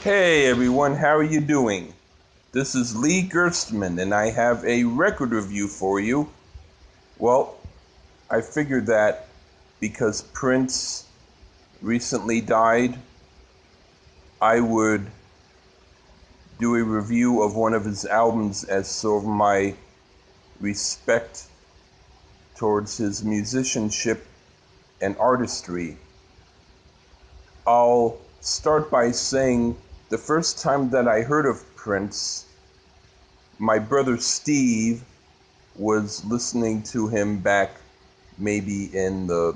Hey everyone, how are you doing? This is Lee Gerstmann and I have a record review for you. Well, I figured that because Prince recently died, I would do a review of one of his albums as sort of my respect towards his musicianship and artistry. I'll start by saying the first time that I heard of Prince, my brother Steve was listening to him back maybe in the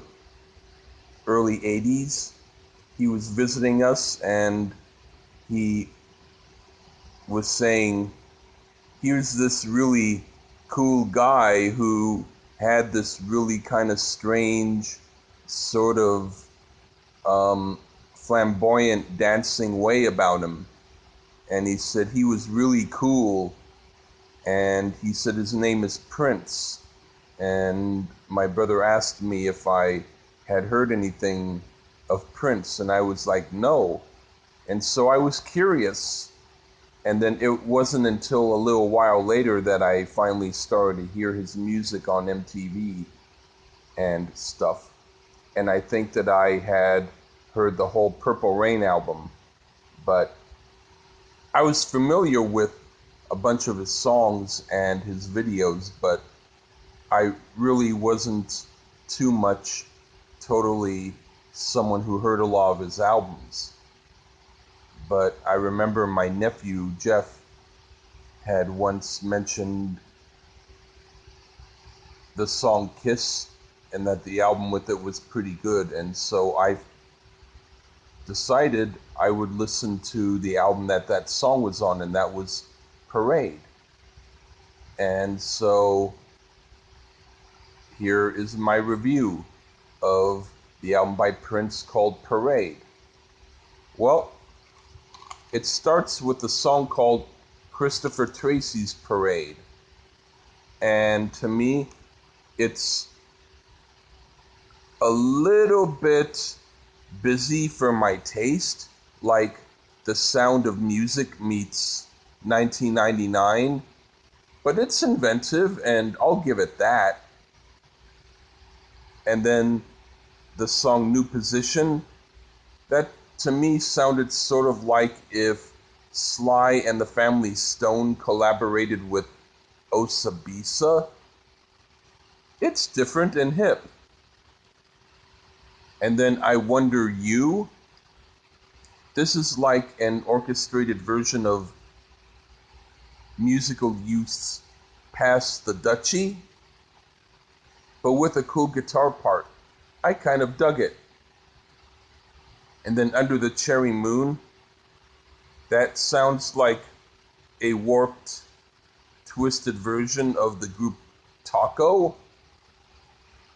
early 80s. He was visiting us and he was saying, here's this really cool guy who had this really kind of strange, sort of flamboyant dancing way about him. And he said he was really cool. And he said his name is Prince. And my brother asked me if I had heard anything of Prince, and I was like, no. And so I was curious. And then it wasn't until a little while later that I finally started to hear his music on MTV and stuff. And I think that I had heard the whole Purple Rain album, but I was familiar with a bunch of his songs and his videos, but I really wasn't too much totally someone who heard a lot of his albums. But I remember my nephew Jeff had once mentioned the song Kiss and that the album with it was pretty good, and so I decided I would listen to the album that song was on, and that was Parade. And so here is my review of the album by Prince called Parade. Well, it starts with the song called Christopher Tracy's Parade. And to me, it's a little bit busy for my taste, like The Sound of Music meets 1999, but it's inventive and I'll give it that. And then the song New Position, that to me sounded sort of like if Sly and the Family Stone collaborated with Osabisa. It's different and hip. And then I Wonder You. This is like an orchestrated version of Musical Youth's Pass the Dutchie, but with a cool guitar part. I kind of dug it. And then Under the Cherry Moon, that sounds like a warped, twisted version of the group Taco.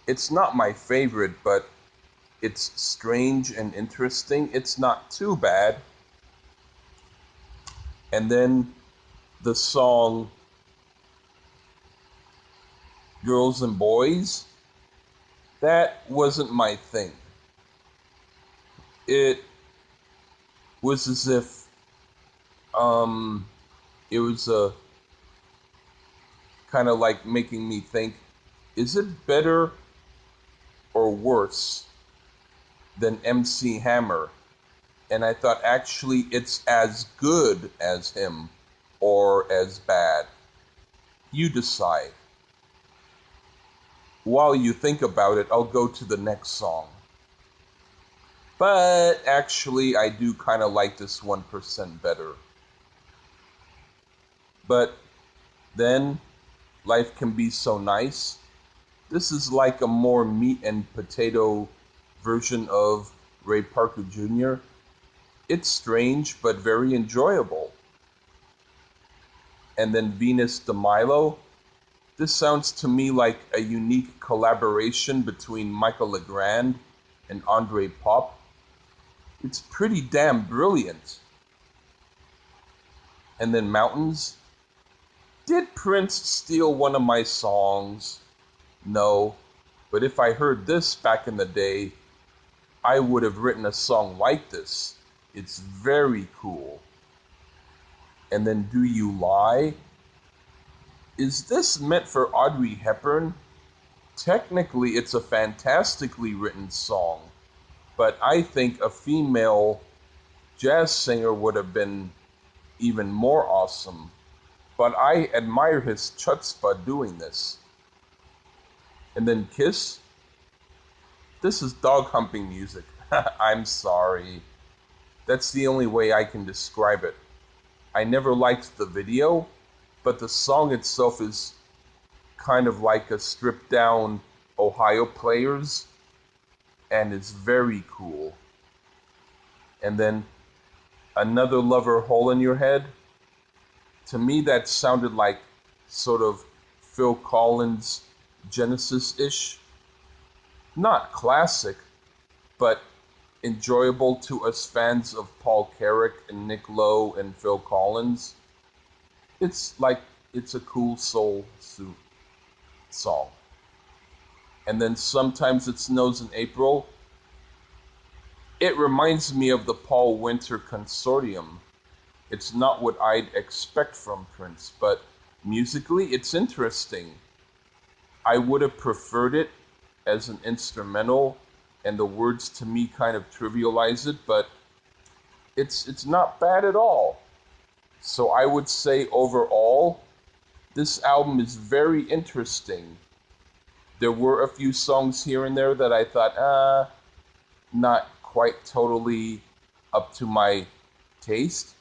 It's not my favorite, but it's strange and interesting. It's not too bad. And then the song Girls and Boys, that wasn't my thing. It was as if it was a kind of like making me think, is it better or worse than MC Hammer? And I thought actually it's as good as him or as bad. You decide. While you think about it, I'll go to the next song. But actually, I do kind of like this 1% better. But then, Life Can Be So Nice. This is like a more meat and potato version of Ray Parker Jr. It's strange, but very enjoyable. And then Venus de Milo. This sounds to me like a unique collaboration between Michael Legrand and Andre Pop. It's pretty damn brilliant. And then Mountains. Did Prince steal one of my songs? No, but if I heard this back in the day, I would have written a song like this. It's very cool. And then Do You Lie? Is this meant for Audrey Hepburn? Technically, it's a fantastically written song, but I think a female jazz singer would have been even more awesome. But I admire his chutzpah doing this. And then Kiss? This is dog humping music. I'm sorry. That's the only way I can describe it. I never liked the video, but the song itself is kind of like a stripped down Ohio Players, and it's very cool. And then Another Lover Hole in Your Head. To me, that sounded like sort of Phil Collins Genesis-ish. Not classic, but enjoyable to us fans of Paul Carrack and Nick Lowe and Phil Collins. It's a cool soul suit song. And then Sometimes It Snows in April. It reminds me of the Paul Winter Consortium. It's not what I'd expect from Prince, but musically it's interesting. I would have preferred it as an instrumental, and the words to me kind of trivialize it, but it's not bad at all. So I would say overall, this album is very interesting. There were a few songs here and there that I thought, not quite totally up to my taste.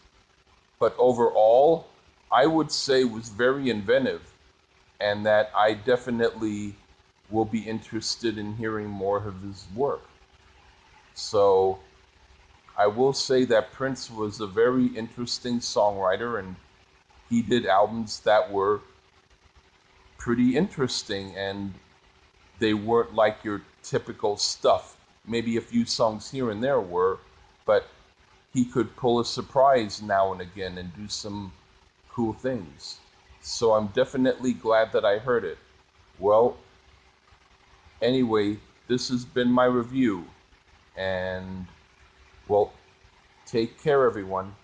But overall, I would say was very inventive, and that I definitely will be interested in hearing more of his work. So I will say that Prince was a very interesting songwriter, and he did albums that were pretty interesting, and they weren't like your typical stuff. Maybe a few songs here and there were, but he could pull a surprise now and again and do some cool things. So I'm definitely glad that I heard it. Well, anyway, this has been my review, and well, take care, everyone.